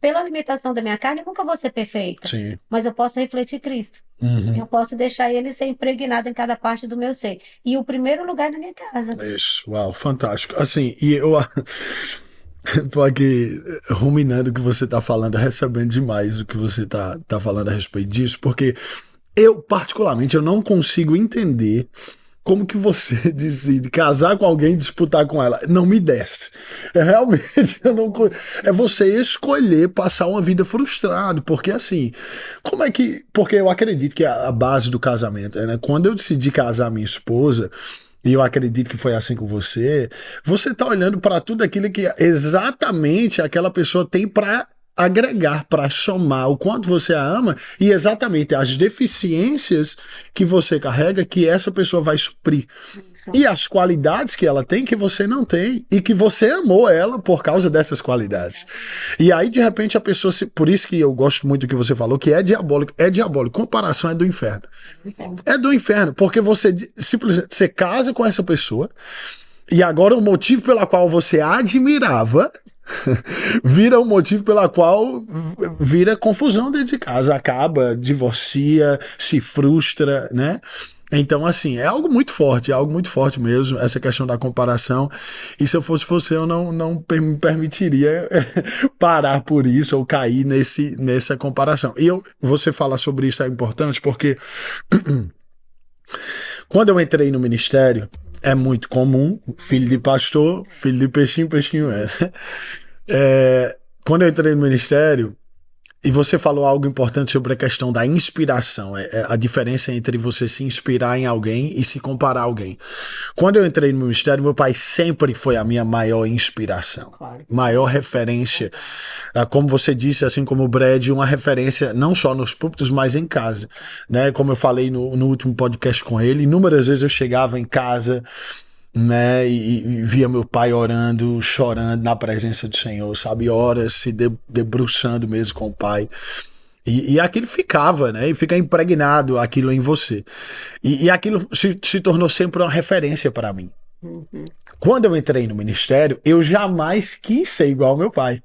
Pela limitação da minha carne, eu nunca vou ser perfeita. Sim. Mas eu posso refletir Cristo. Eu posso deixar Ele ser impregnado em cada parte do meu ser. E o primeiro lugar na minha casa. Isso. Uau, fantástico. Assim, e eu tô aqui ruminando o que você tá falando, recebendo demais o que você tá falando a respeito disso, porque eu, particularmente, eu não consigo entender como que você decide casar com alguém e disputar com ela. Não me desce. Realmente, eu não. É você escolher passar uma vida frustrado, porque assim, como é que. Porque eu acredito que a base do casamento, né? Quando eu decidi casar minha esposa, e eu acredito que foi assim com você, você tá olhando para tudo aquilo que exatamente aquela pessoa tem para agregar, para somar, o quanto você a ama e exatamente as deficiências que você carrega que essa pessoa vai suprir. Isso. E as qualidades que ela tem que você não tem e que você amou ela por causa dessas qualidades. E aí, de repente, a pessoa... Por isso que eu gosto muito do que você falou, que é diabólico. É diabólico. Comparação é do inferno. É do inferno, porque você simplesmente você casa com essa pessoa e agora o motivo pela qual você a admirava vira o motivo pela qual vira confusão dentro de casa, acaba, divorcia, se frustra, né? Então, assim, é algo muito forte mesmo, essa questão da comparação. E se eu fosse você, eu não me permitiria parar por isso ou cair nessa comparação. E você falar sobre isso é importante porque quando eu entrei no ministério, é muito comum, filho de pastor, filho de peixinho, peixinho é. Quando eu entrei no ministério, E você falou algo importante sobre a questão da inspiração, é a diferença entre você se inspirar em alguém e se comparar a alguém. Quando eu entrei no ministério, meu pai sempre foi a minha maior inspiração, Claro. maior referência. Como você disse, assim como o Brad, uma referência não só nos púlpitos, mas em casa, né? Como eu falei no último podcast com ele, inúmeras vezes eu chegava em casa, né, e via meu pai orando, chorando na presença do Senhor, sabe, horas se debruçando mesmo com o pai, e aquilo ficava, né, e fica impregnado aquilo em você, e aquilo se tornou sempre uma referência para mim. Uhum. Quando eu entrei no ministério, eu jamais quis ser igual ao meu pai,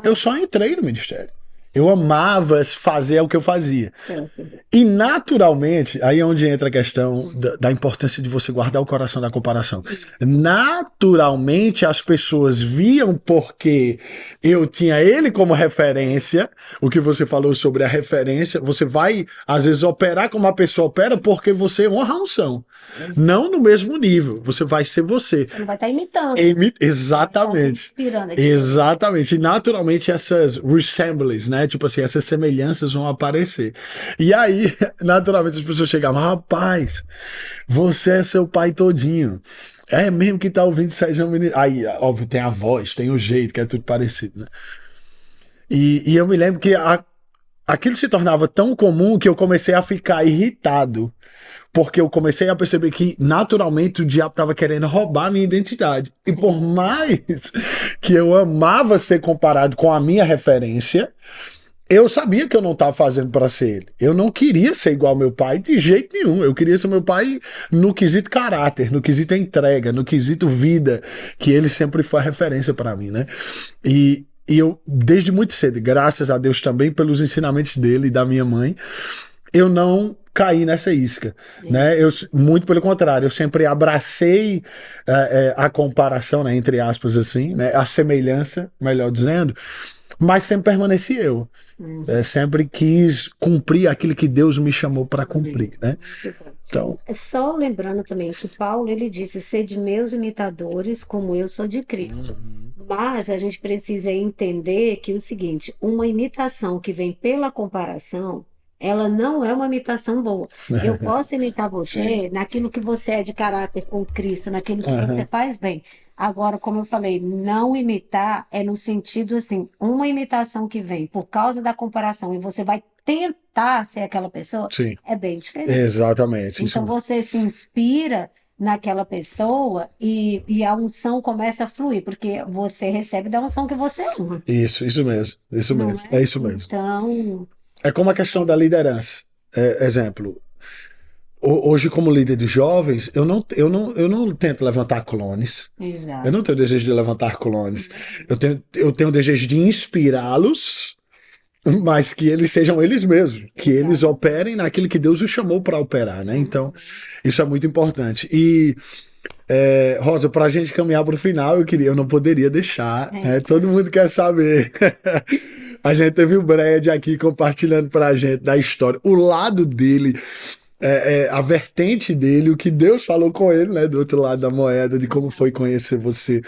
eu só entrei no ministério. Eu amava fazer o que eu fazia. E naturalmente, aí é onde entra a questão da importância de você guardar o coração da comparação. Naturalmente, as pessoas viam porque eu tinha ele como referência, o que você falou sobre a referência, você vai, às vezes, operar como a pessoa opera porque você honra a unção. Não no mesmo nível, você vai ser você. Você não vai estar imitando. Exatamente. Inspirando aqui. Exatamente. E naturalmente essas resemblance, né? Tipo assim, essas semelhanças vão aparecer. E aí, naturalmente, as pessoas chegavam, rapaz, você é seu pai todinho. É mesmo que tá ouvindo Sérgio Menino. Aí, óbvio, tem a voz, tem o jeito, que é tudo parecido, né? E eu me lembro que aquilo se tornava tão comum que eu comecei a ficar irritado. Porque eu comecei a perceber que, naturalmente, o diabo estava querendo roubar a minha identidade. E por mais que eu amava ser comparado com a minha referência, eu sabia que eu não estava fazendo para ser ele. Eu não queria ser igual ao meu pai de jeito nenhum. Eu queria ser meu pai no quesito caráter, no quesito entrega, no quesito vida, que ele sempre foi a referência para mim, né? E eu, desde muito cedo, graças a Deus também pelos ensinamentos dele e da minha mãe, eu não caí nessa isca, né? Eu, muito pelo contrário, eu sempre abracei a comparação, né, entre aspas assim, né, a semelhança, melhor dizendo, mas sempre permaneci eu. Sempre quis cumprir aquilo que Deus me chamou para cumprir, né? Então, só lembrando também que Paulo ele disse: sede meus imitadores, como eu sou de Cristo. Mas a gente precisa entender que o seguinte, uma imitação que vem pela comparação, ela não é uma imitação boa. Eu posso imitar você naquilo que você é de caráter com Cristo, naquilo que você faz bem. Agora, como eu falei, não imitar é no sentido assim, uma imitação que vem por causa da comparação e você vai tentar ser aquela pessoa, sim, é bem diferente. Exatamente. Então você se inspira naquela pessoa e a unção começa a fluir, porque você recebe da unção que você ama. Isso mesmo, isso Não mesmo, é? é isso mesmo. Então, É como a questão da liderança. Exemplo, hoje como líder de jovens, eu não tento levantar clones. exato. Eu não tenho desejo de levantar clones. Eu tenho desejo de inspirá-los, mas que eles sejam eles mesmos, que eles operem naquilo que Deus os chamou para operar, né? Então, isso é muito importante. E Rosa, para a gente caminhar para o final, eu não poderia deixar, todo mundo quer saber. A gente teve o Brad aqui compartilhando para a gente da história, o lado dele, a vertente dele, o que Deus falou com ele, né, do outro lado da moeda, de como foi conhecer você,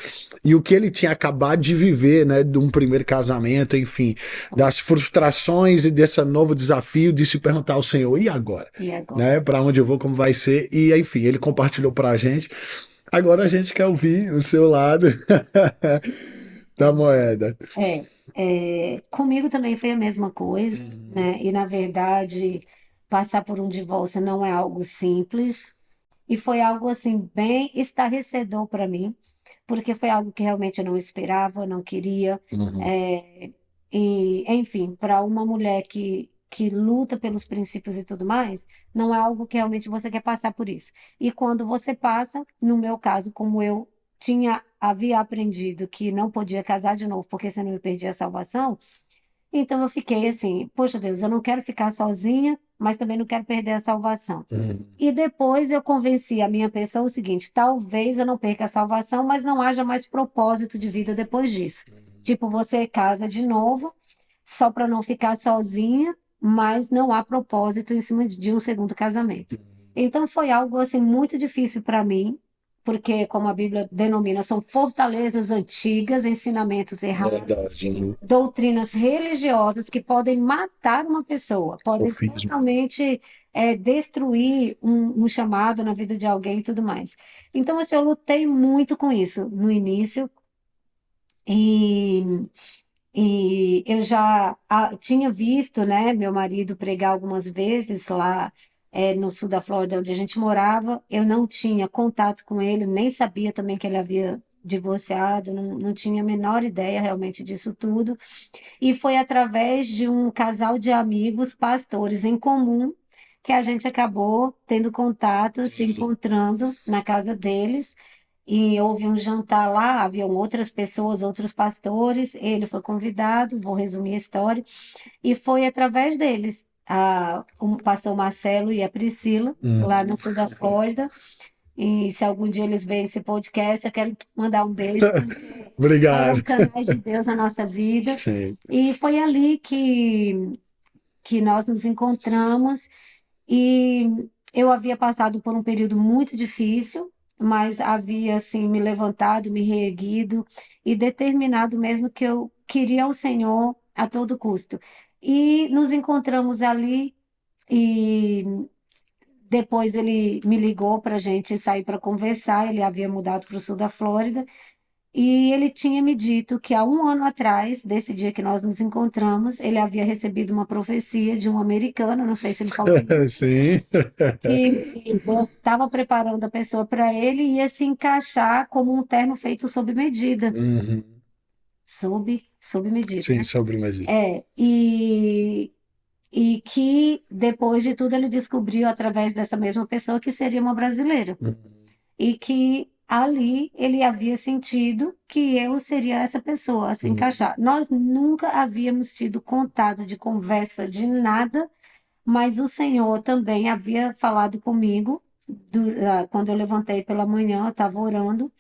e o que ele tinha acabado de viver, né, de um primeiro casamento, enfim, das frustrações e desse novo desafio de se perguntar ao Senhor, e agora? Né, para onde eu vou, como vai ser? E enfim, ele compartilhou para a gente. Agora a gente quer ouvir o seu lado da moeda. Comigo também foi a mesma coisa, né? E na verdade, passar por um divórcio não é algo simples. E foi algo assim bem estarrecedor para mim, porque foi algo que realmente eu não esperava, não queria. E, enfim, para uma mulher que luta pelos princípios e tudo mais, não é algo que realmente você quer passar por isso. E quando você passa, no meu caso, como eu havia aprendido que não podia casar de novo, porque senão eu perdia a salvação, então eu fiquei assim, poxa Deus, eu não quero ficar sozinha, mas também não quero perder a salvação. E depois eu convenci a minha pessoa o seguinte, talvez eu não perca a salvação, mas não haja mais propósito de vida depois disso. Tipo, você casa de novo, só para não ficar sozinha, mas não há propósito em cima de um segundo casamento. Então foi algo assim muito difícil para mim, porque, como a Bíblia denomina, são fortalezas antigas, ensinamentos errados, Verdade. Uhum. doutrinas religiosas que podem matar uma pessoa, podem Sofismo. totalmente destruir um chamado na vida de alguém e tudo mais. Então, assim, eu lutei muito com isso no início e, e eu já tinha visto, né, meu marido pregar algumas vezes lá no sul da Flórida, onde a gente morava. Eu não tinha contato com ele, nem sabia também que ele havia divorciado, não tinha a menor ideia realmente disso tudo. E foi através de um casal de amigos pastores em comum que a gente acabou tendo contato, se encontrando na casa deles. E houve um jantar lá, haviam outras pessoas, outros pastores. Ele foi convidado, vou resumir a história, e foi através deles, o pastor Marcelo e a Priscila, lá no sul da Flórida. E se algum dia eles verem esse podcast, eu quero mandar um beijo. Obrigado. Foram canais de Deus na nossa vida. Sim. E foi ali que nós nos encontramos. E eu havia passado por um período muito difícil, mas havia assim me levantado, me reerguido e determinado mesmo que eu queria o Senhor a todo custo. E nos encontramos ali e depois ele me ligou para a gente sair para conversar. Ele havia mudado para o sul da Flórida e ele tinha me dito que há um ano atrás, desse dia que nós nos encontramos, ele havia recebido uma profecia de um americano, não sei se ele falou isso, Sim. que Deus estava preparando a pessoa para ele e ia se encaixar como um terno feito sob medida. Uhum. Sob medida, Sim, né? sobre imagem. E que depois de tudo ele descobriu através dessa mesma pessoa que seria uma brasileira. E que ali ele havia sentido que eu seria essa pessoa a se encaixar. Nós nunca havíamos tido contato de conversa de nada, mas o Senhor também havia falado comigo quando eu levantei pela manhã, eu estava orando,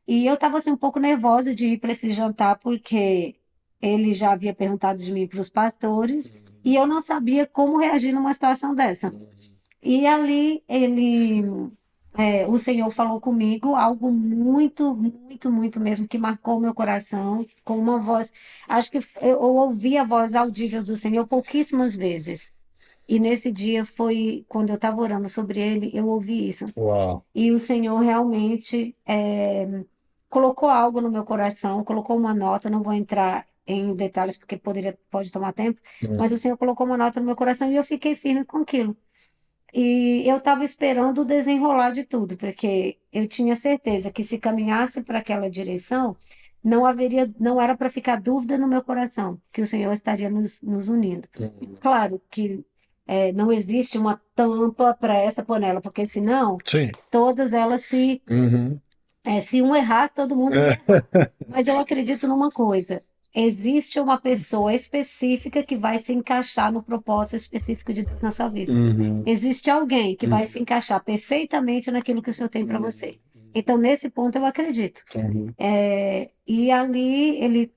e eu estava assim, um pouco nervosa de ir para esse jantar, porque ele já havia perguntado de mim para os pastores, e eu não sabia como reagir numa situação dessa. E ali o Senhor falou comigo algo muito, muito, muito mesmo que marcou meu coração, com uma voz. Acho que eu ouvi a voz audível do Senhor pouquíssimas vezes. E nesse dia foi quando eu estava orando sobre ele, eu ouvi isso. Uau. E o Senhor realmente colocou algo no meu coração, colocou uma nota. Não vou entrar em detalhes porque pode tomar tempo, mas o Senhor colocou uma nota no meu coração e eu fiquei firme com aquilo. E eu estava esperando o desenrolar de tudo, porque eu tinha certeza que se caminhasse para aquela direção, não era para ficar dúvida no meu coração, que o Senhor estaria nos unindo. Claro que não existe uma tampa para essa panela, porque senão Sim. todas elas Uhum. se um errasse, todo mundo ia errar. Mas eu acredito numa coisa. Existe uma pessoa específica que vai se encaixar no propósito específico de Deus na sua vida. Uhum. Existe alguém que vai se encaixar perfeitamente naquilo que o Senhor tem para você. Então, nesse ponto, eu acredito. Uhum. E ali,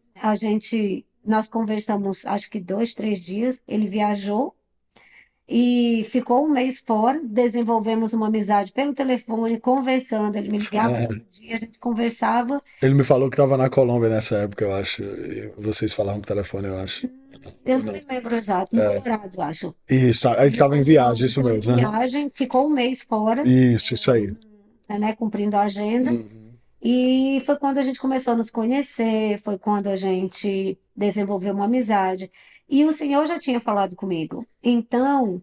nós conversamos, acho que 2, 3 dias. Ele viajou e ficou um mês fora. Desenvolvemos uma amizade pelo telefone, conversando. Ele me ligava todo dia, a gente conversava. Ele me falou que estava na Colômbia nessa época, eu acho. E vocês falaram no telefone, eu acho. Eu Ou não não? me lembro exato, no Colorado, acho. Isso, aí ele estava em viagem, isso Então, em mesmo. Aham. viagem, ficou um mês fora, Isso aí. né, cumprindo a agenda. E foi quando a gente começou a nos conhecer, foi quando a gente desenvolveu uma amizade. E o Senhor já tinha falado comigo. Então,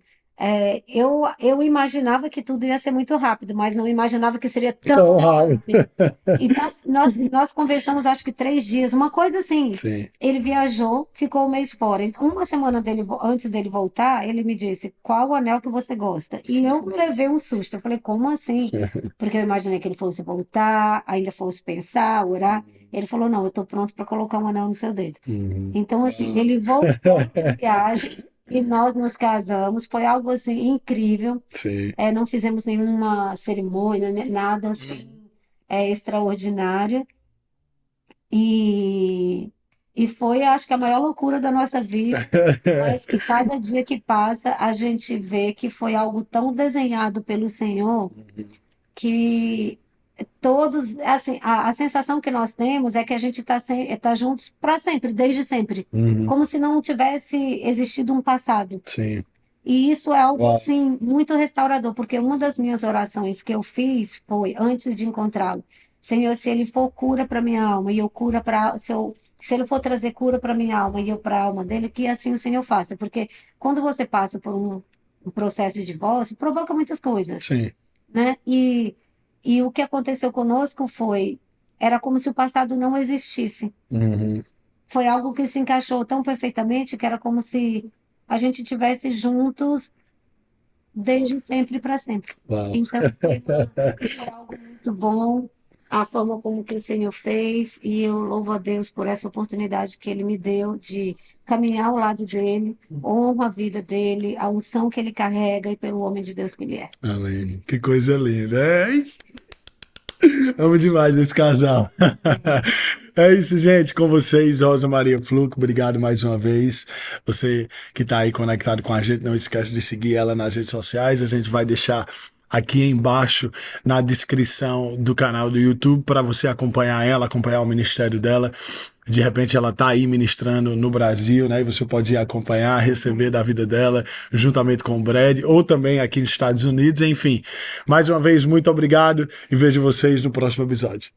eu imaginava que tudo ia ser muito rápido, mas não imaginava que seria Então, tão rápido. rápido. E nós conversamos, acho que 3 dias, uma coisa assim. Sim. Ele viajou, ficou um mês fora. Então, uma semana antes dele voltar, ele me disse: Qual o anel que você gosta? E eu levei um susto. Eu falei: Como assim? Porque eu imaginei que ele fosse voltar, ainda fosse pensar, orar. Ele falou: Não, eu estou pronto para colocar um anel no seu dedo. Uhum. Então, assim, ele voltou de viagem e nós nos casamos. Foi algo assim incrível. Sim. Não fizemos nenhuma cerimônia, nada assim extraordinário. E foi, acho que, a maior loucura da nossa vida, mas que cada dia que passa a gente vê que foi algo tão desenhado pelo Senhor que todos, assim, a sensação que nós temos é que a gente tá juntos para sempre, desde sempre, Uhum. como se não tivesse existido um passado. Sim. E isso é algo Uau. assim muito restaurador, porque uma das minhas orações que eu fiz foi antes de encontrá-lo, Senhor, se ele for cura para minha alma e eu cura para se ele for trazer cura para minha alma e eu para a alma dele, que assim o Senhor faça, porque quando você passa por um processo de divórcio, provoca muitas coisas, Sim. né? E o que aconteceu conosco foi, era como se o passado não existisse. Uhum. Foi algo que se encaixou tão perfeitamente que era como se a gente tivesse juntos desde sempre para sempre. Uau. Então, foi algo muito bom, a forma como que o Senhor fez, e eu louvo a Deus por essa oportunidade que Ele me deu de caminhar ao lado dele, honro a vida dele, a unção que ele carrega e pelo homem de Deus que ele é. Amém. Que coisa linda. Amo demais esse casal. É isso, gente. Com vocês, Rosa Maria Fluco. Obrigado mais uma vez. Você que está aí conectado com a gente, não esquece de seguir ela nas redes sociais. A gente vai deixar aqui embaixo na descrição do canal do YouTube para você acompanhar ela, acompanhar o ministério dela. De repente ela está aí ministrando no Brasil, né? E você pode ir acompanhar, receber da vida dela, juntamente com o Brad, ou também aqui nos Estados Unidos, enfim. Mais uma vez, muito obrigado e vejo vocês no próximo episódio.